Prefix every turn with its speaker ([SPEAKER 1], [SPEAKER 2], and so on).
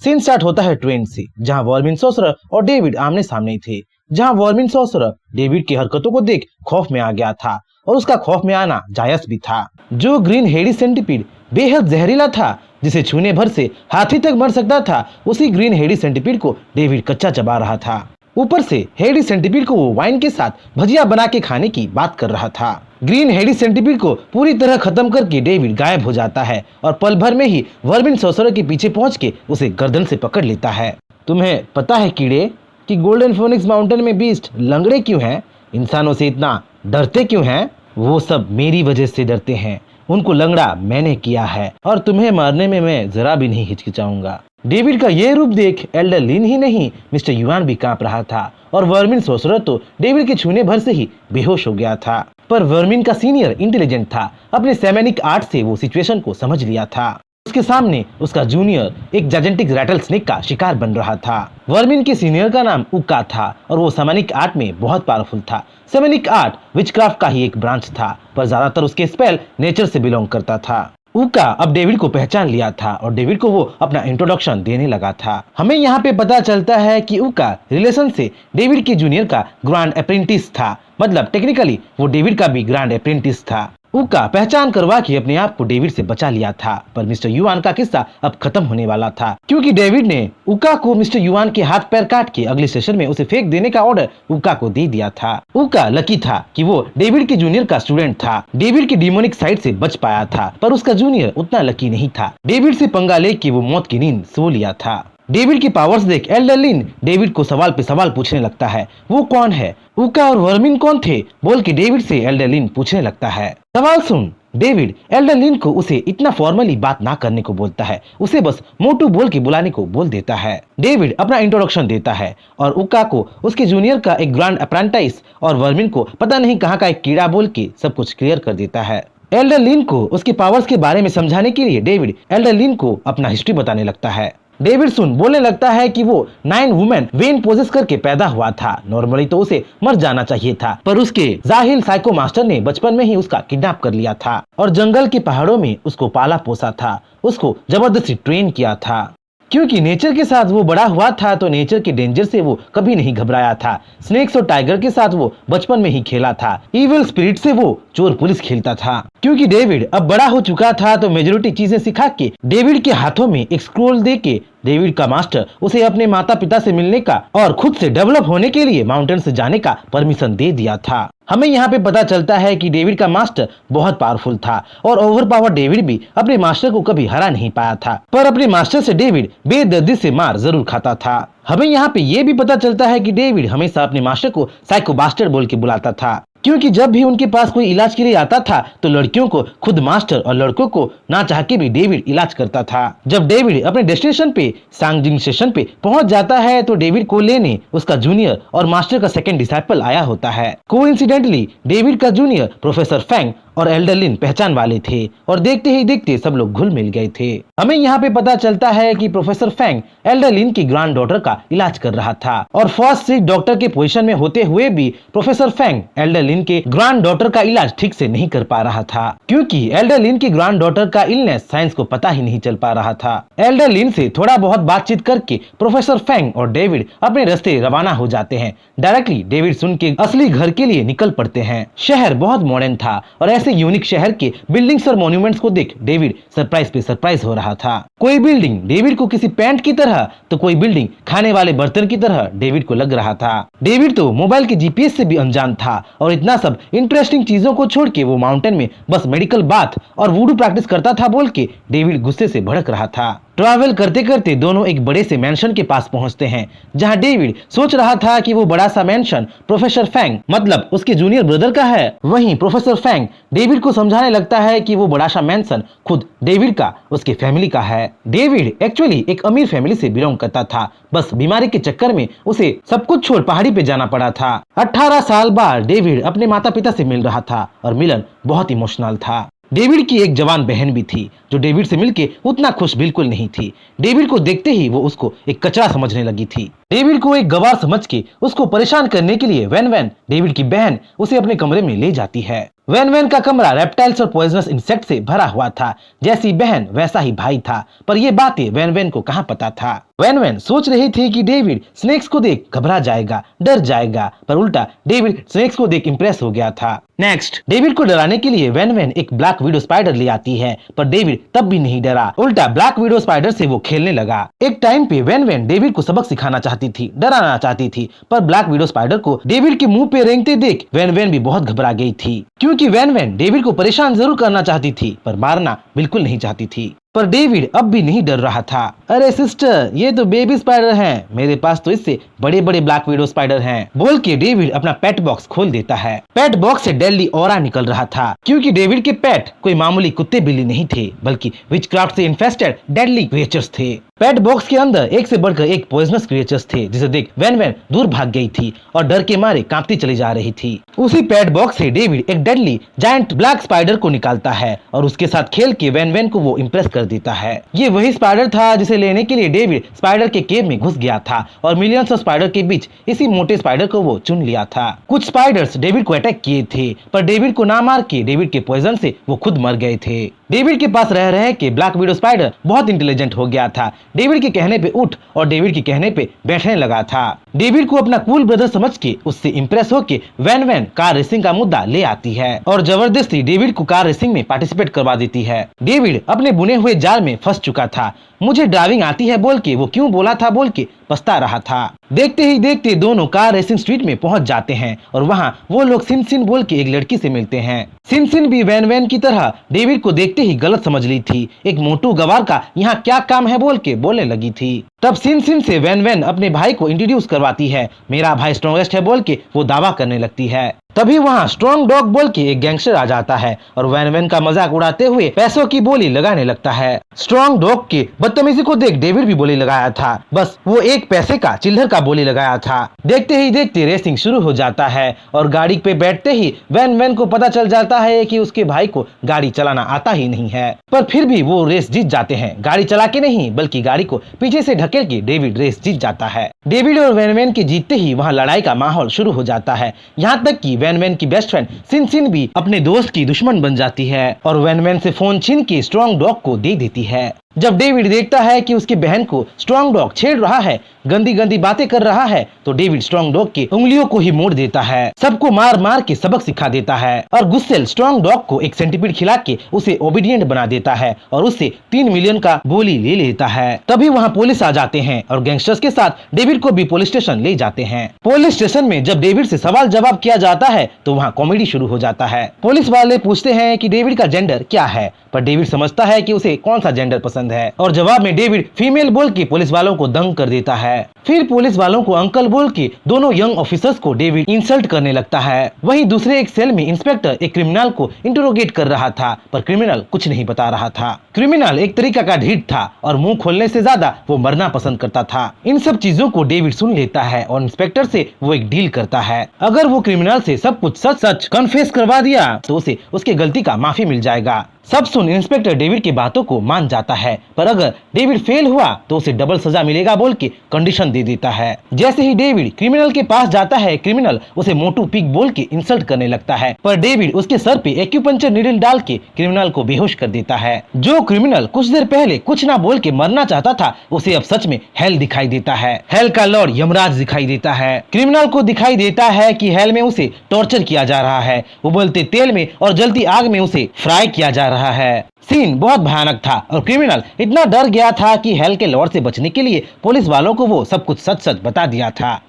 [SPEAKER 1] Scene start होता है train से, जहां वर्मिन सॉर्सरर और डेविड आमने सामने थे। जहां वर्मिन सॉर्सरर डेविड की हरकतों को देख खौफ में आ गया था और उसका खौफ में आना जायज भी था। जो ग्रीन हेडी सेंटीपीड बेहद जहरीला था, जिसे छूने भर से हाथी तक मर सकता था, उसी ग्रीन हेडी सेंटीपीड को डेविड कच्चा चबा रहा था। ऊपर से हेडी सेंटीपीड को वो वाइन के साथ भजिया बना के खाने की बात कर रहा था। ग्रीन हेडी सेंटीपीड को पूरी तरह खत्म करके डेविड गायब हो जाता है और पल भर में ही वर्मिन सॉर्सरर के पीछे पहुंच के उसे गर्दन से पकड़ लेता है। तुम्हें पता है कीड़े कि गोल्डन फोनिक्स माउंटेन में बीस्ट लंगड़े क्यों हैं? इंसानों से इतना डरते क्यों हैं? वो सब मेरी वजह से डरते हैं। उनको लंगड़ा मैंने किया है और तुम्हें मारने में मैं जरा भी नहीं हिचकिचाऊंगा। डेविड का ये रूप देख एल्डर लिन ही नहीं, मिस्टर युआन भी कांप रहा था और वर्मिन सॉर्सरर तो डेविड के छूने भर से ही बेहोश हो गया था। पर वर्मिन का सीनियर इंटेलिजेंट था। अपने सैमेनिक आर्ट से वो सिचुएशन को समझ लिया था। उसके सामने उसका जूनियर एक जायंटिक रैटल स्नेक का शिकार बन रहा था। वर्मिन के सीनियर का नाम उका था और वो सैमेनिक आर्ट में बहुत पावरफुल था। सैमेनिक आर्ट विचक्राफ्ट का ही एक ब्रांच था, पर ज्यादातर उसके स्पेल नेचर से बिलोंग करता था। उका अब डेविड को पहचान लिया था और डेविड को वो अपना इंट्रोडक्शन देने लगा था। हमें यहाँ पे पता चलता है कि उका रिलेशन से डेविड के जूनियर का ग्रैंड अप्रेंटिस था। मतलब टेक्निकली वो डेविड का भी ग्रैंड अप्रेंटिस था। उका पहचान करवा के अपने आप को डेविड से बचा लिया था। पर मिस्टर युआन का किस्सा अब खत्म होने वाला था, क्योंकि डेविड ने उका को मिस्टर युआन के हाथ पैर काट के अगले सेशन में उसे फेंक देने का ऑर्डर उका को दे दिया था। उका लकी था कि वो डेविड के जूनियर का स्टूडेंट था। डेविड की डिमोनिक साइड से बच पाया था, पर उसका जूनियर उतना लकी नहीं था। डेविड से पंगा लेके वो मौत की नींद सो लिया था। डेविड की पावर्स देख एल्डर लिन डेविड को सवाल पे सवाल पूछने लगता है। वो कौन है? उका और वर्मिन कौन थे? बोल के डेविड से एल्डर लिन पूछने लगता है। सवाल सुन। डेविड एल्डर लिन को उसे इतना फॉर्मली बात ना करने को बोलता है, उसे बस मोटू बोल के बुलाने को बोल देता है। डेविड अपना इंट्रोडक्शन देता है और उका को उसके जूनियर का एक ग्रैंड अप्रेंटिस और वर्मिन को पता नहीं कहाँ का एक कीड़ा बोल के सब कुछ क्लियर कर देता है। एल्डर लिन को उसके पावर्स के बारे में समझाने के लिए डेविड एल्डर लिन को अपना हिस्ट्री बताने लगता है। डेविड सुन बोलने लगता है कि वो 9 वुमेन वेन पोजेस करके पैदा हुआ था। नॉर्मली तो उसे मर जाना चाहिए था, पर उसके जाहिल साइको मास्टर ने बचपन में ही उसका किडनैप कर लिया था और जंगल के पहाड़ों में उसको पाला पोसा था। उसको जबरदस्ती ट्रेन किया था। क्योंकि नेचर के साथ वो बड़ा हुआ था तो नेचर के डेंजर से वो कभी नहीं घबराया था। स्नेक्स और टाइगर के साथ वो बचपन में ही खेला था। इविल स्पिरिट से वो चोर पुलिस खेलता था। क्योंकि डेविड अब बड़ा हो चुका था तो मेजोरिटी चीजें सिखा के डेविड के हाथों में एक स्क्रोल दे के डेविड का मास्टर उसे अपने माता पिता से मिलने का और खुद से डेवलप होने के लिए माउंटेन से जाने का परमिशन दे दिया था। हमें यहाँ पे पता चलता है कि डेविड का मास्टर बहुत पावरफुल था और ओवर पावर डेविड भी अपने मास्टर को कभी हरा नहीं पाया था, पर अपने मास्टर से डेविड बेदर्दी से मार जरूर खाता था। हमें यहाँ पे ये भी पता चलता है कि डेविड हमेशा अपने मास्टर को साइको बास्टर्ड बोल के बुलाता था, क्योंकि जब भी उनके पास कोई इलाज के लिए आता था तो लड़कियों को खुद मास्टर और लड़कों को ना चाह के भी डेविड इलाज करता था। जब डेविड अपने डेस्टिनेशन पे सांगजिंग स्टेशन पे पहुंच जाता है तो डेविड को लेने उसका जूनियर और मास्टर का सेकंड डिसाइपल आया होता है। कोइंसिडेंटली डेविड का जूनियर प्रोफेसर फैंग और एल्डर लिन पहचान वाले थे और देखते ही देखते सब लोग घुल मिल गए थे। हमें यहाँ पे पता चलता है कि प्रोफेसर फैंग एल्डर लिन की ग्रैंड डॉटर का इलाज कर रहा था और फर्स्ट सीट डॉक्टर के पोजीशन में होते हुए भी प्रोफेसर फैंग एल्डर लिन के ग्रैंड डॉटर का इलाज ठीक से नहीं कर पा रहा था, क्योंकि एल्डर लिन की ग्रैंड डॉटर का इलनेस साइंस को पता ही नहीं चल पा रहा था। एल्डर लिन से थोड़ा बहुत बातचीत करके प्रोफेसर फैंग और डेविड अपने रास्ते रवाना हो जाते हैं। डायरेक्टली डेविड सुन के असली घर के लिए निकल पड़ते हैं। शहर बहुत मॉडर्न था और ऐसे यूनिक शहर के बिल्डिंग्स और मॉन्यूमेंट्स को देख डेविड सरप्राइज पे सरप्राइज हो रहा था। कोई बिल्डिंग डेविड को किसी पैंट की तरह तो कोई बिल्डिंग खाने वाले बर्तन की तरह डेविड को लग रहा था। डेविड तो मोबाइल के जीपीएस से भी अनजान था और इतना सब इंटरेस्टिंग चीजों को छोड़ के वो माउंटेन में बस मेडिकल बाथ और वुडू प्रैक्टिस करता था बोल के डेविड गुस्से से भड़क रहा था। ट्रैवल करते करते दोनों एक बड़े से मेंशन के पास पहुंचते हैं, जहां डेविड सोच रहा था कि वो बड़ा सा मेंशन प्रोफेसर फैंग मतलब उसके जूनियर ब्रदर का है। वहीं प्रोफेसर फैंग डेविड को समझाने लगता है कि वो बड़ा सा मेंशन खुद डेविड का उसके फैमिली का है। डेविड एक्चुअली एक अमीर फैमिली से बिलोंग करता था, बस बीमारी के चक्कर में उसे सब कुछ छोड़ पहाड़ी पे जाना पड़ा था। 18 साल बाद डेविड अपने माता पिता से मिल रहा था और मिलन बहुत इमोशनल था। डेविड की एक जवान बहन भी थी जो डेविड से मिलके उतना खुश बिल्कुल नहीं थी। डेविड को देखते ही वो उसको एक कचरा समझने लगी थी। डेविड को एक गवार समझ के उसको परेशान करने के लिए वैन वैन डेविड की बहन उसे अपने कमरे में ले जाती है। वैन वैन का कमरा रेप्टाइल्स और पॉइजनस इंसेक्ट से भरा हुआ था। जैसी बहन वैसा ही भाई था, पर ये बातें वैन वैन को कहाँ पता था। वैन वैन सोच रही थी कि डेविड स्नेक्स को देख घबरा जाएगा, डर जाएगा, पर उल्टा डेविड स्नेक्स को देख इंप्रेस हो गया था। नेक्स्ट, डेविड को डराने के लिए वैन वैन एक ब्लैक विडो स्पाइडर ले आती है, पर डेविड तब भी नहीं डरा, उल्टा ब्लैक विडो स्पाइडर से वो खेलने लगा। एक टाइम पे वैन वैन डेविड को सबक सिखाना चाहती थी, डराना चाहती थी, पर ब्लैक विडो स्पाइडर को डेविड के मुंह पे रेंगते देख वैन वैन भी बहुत घबरा गई थी, क्योंकि वैन वैन डेविड को परेशान जरूर करना चाहती थी, पर मारना बिल्कुल नहीं चाहती थी। पर डेविड अब भी नहीं डर रहा था। अरे सिस्टर, ये तो बेबी स्पाइडर हैं, मेरे पास तो इससे बड़े बड़े ब्लैक विडो स्पाइडर हैं, बोल के डेविड अपना पेट बॉक्स खोल देता है। पेट बॉक्स से डेडली ऑरा निकल रहा था, क्योंकि डेविड के पेट कोई मामूली कुत्ते बिल्ली नहीं थे, बल्कि विचक्राफ्ट से इन्फेस्टेड डेडली क्रिएचर्स थे। पेट बॉक्स के अंदर एक से बढ़कर एक पॉइजनस क्रिएचर्स थे, जिसे देख वैन वैन दूर भाग गई थी और डर के मारे कांपती चली जा रही थी। उसी पेट बॉक्स से डेविड एक डेडली जायंट ब्लैक स्पाइडर को निकालता है और उसके साथ खेल के वैन वैन को वो इम्प्रेस कर देता है। ये वही स्पाइडर था जिसे लेने के लिए डेविड स्पाइडर के केव में घुस गया था और मिलियंस ऑफ स्पाइडर के बीच इसी मोटे स्पाइडर को वो चुन लिया था। कुछ स्पाइडर्स डेविड को अटैक किए थे, पर डेविड को ना मार के डेविड के पॉइजन से वो खुद मर गए थे। डेविड के पास रह रहे के ब्लैक विडो स्पाइडर बहुत इंटेलिजेंट हो गया था, डेविड के कहने पे उठ और डेविड के कहने पे बैठने लगा था। डेविड को अपना कूल ब्रदर समझ के उससे इम्प्रेस होके वैन वैन कार रेसिंग का मुद्दा ले आती है और जबरदस्ती डेविड को कार रेसिंग में पार्टिसिपेट करवा देती है। डेविड अपने बुने हुए जाल में फंस चुका था। मुझे ड्राइविंग आती है बोल के वो क्यों बोला था बोल के पछता रहा था। देखते ही देखते दोनों कार रेसिंग स्ट्रीट में पहुंच जाते हैं और वहां वो लोग सिन सिन बोल के एक लड़की से मिलते हैं। सिन सिन भी वैन वैन की तरह डेविड को देखते ही गलत समझ ली थी। एक मोटू गवार का यहाँ क्या काम है बोल के बोलने लगी थी। तब सिन सिन से वैन वैन अपने भाई को इंट्रोड्यूस करवाती है। मेरा भाई स्ट्रॉन्गेस्ट है बोल के वो दावा करने लगती है। तभी वहाँ स्ट्रॉन्ग डॉग बोल के एक गैंगस्टर आ जाता है और वैन वैन का मजाक उड़ाते हुए पैसों की बोली लगाने लगता है। स्ट्रॉन्ग डॉग के बदतमीजी को देख डेविड भी बोली लगाया था, बस वो एक पैसे का चिल्लर का बोली लगाया था। देखते ही देखते रेसिंग शुरू हो जाता है और गाड़ी पे बैठते ही वैन वैन को पता चल जाता है कि उसके भाई को गाड़ी चलाना आता ही नहीं है, पर फिर भी वो रेस जीत जाते हैं। गाड़ी चला के नहीं बल्कि गाड़ी को पीछे से ढकेल के डेविड रेस जीत जाता है। डेविड और वैन वैन के जीतते ही वहाँ लड़ाई का माहौल शुरू हो जाता है, यहाँ तक कि वैन वैन की बेस्ट फ्रेंड सिन सिन भी अपने दोस्त की दुश्मन बन जाती है और वैन वैन से फोन छीन के स्ट्रॉन्ग डॉग को दे देती है। जब डेविड देखता है कि उसकी बहन को स्ट्रॉन्ग डॉग छेड़ रहा है, गंदी गंदी बातें कर रहा है, तो डेविड स्ट्रॉन्ग डॉग की उंगलियों को ही मोड़ देता है, सबको मार मार के सबक सिखा देता है और गुस्सेल स्ट्रॉन्ग डॉग को एक सेंटीपीड खिला के उसे ओबीडियंट बना देता है और उससे 3 मिलियन का बोली ले लेता है। तभी वहाँ पुलिस आ जाते हैं और गैंगस्टर्स के साथ डेविड को भी पुलिस स्टेशन ले जाते हैं। पुलिस स्टेशन में जब डेविड से सवाल जवाब किया जाता है तो वहाँ कॉमेडी शुरू हो जाता है। पुलिस वाले पूछते हैं कि डेविड का जेंडर क्या है, पर डेविड समझता है कि उसे कौन सा जेंडर पसंद है और जवाब में डेविड फीमेल बोल के पुलिस वालों को दंग कर देता है। फिर पुलिस वालों को अंकल बोल के दोनों यंग ऑफिसर्स को डेविड इंसल्ट करने लगता है। वहीं दूसरे एक सेल में इंस्पेक्टर एक क्रिमिनल को इंटरोगेट कर रहा था, पर क्रिमिनल कुछ नहीं बता रहा था। क्रिमिनल एक तरीका का ढीठ था और मुंह खोलने से ज्यादा वो मरना पसंद करता था। इन सब चीजों को डेविड सुन लेता है और इंस्पेक्टर से वो एक डील करता है। अगर वो क्रिमिनल से सब कुछ सच सच कन्फेस करवा दिया तो उसे उसके गलती का माफी मिल जाएगा। सब सुन इंस्पेक्टर डेविड की बातों को मान जाता है, पर अगर डेविड फेल हुआ तो उसे डबल सजा मिलेगा बोल के कंडीशन दे देता है। जैसे ही डेविड क्रिमिनल के पास जाता है, क्रिमिनल उसे मोटू पिग बोल के इंसल्ट करने लगता है, पर डेविड उसके सर पे एक्यूपंक्चर नीडल डाल के क्रिमिनल को बेहोश कर देता है। जो क्रिमिनल कुछ देर पहले कुछ ना बोल के मरना चाहता था, उसे अब सच में हेल दिखाई देता है। हेल का लॉर्ड यमराज दिखाई देता है। क्रिमिनल को दिखाई देता है कि हेल में उसे टॉर्चर किया जा रहा है, उबलते तेल में और जलती आग में उसे फ्राई किया जा रहा है। सीन बहुत भयानक था और क्रिमिनल इतना डर गया था कि हेल के लॉर्ड से बचने के लिए पुलिस वालों को वो सब कुछ सच सच बता दिया था।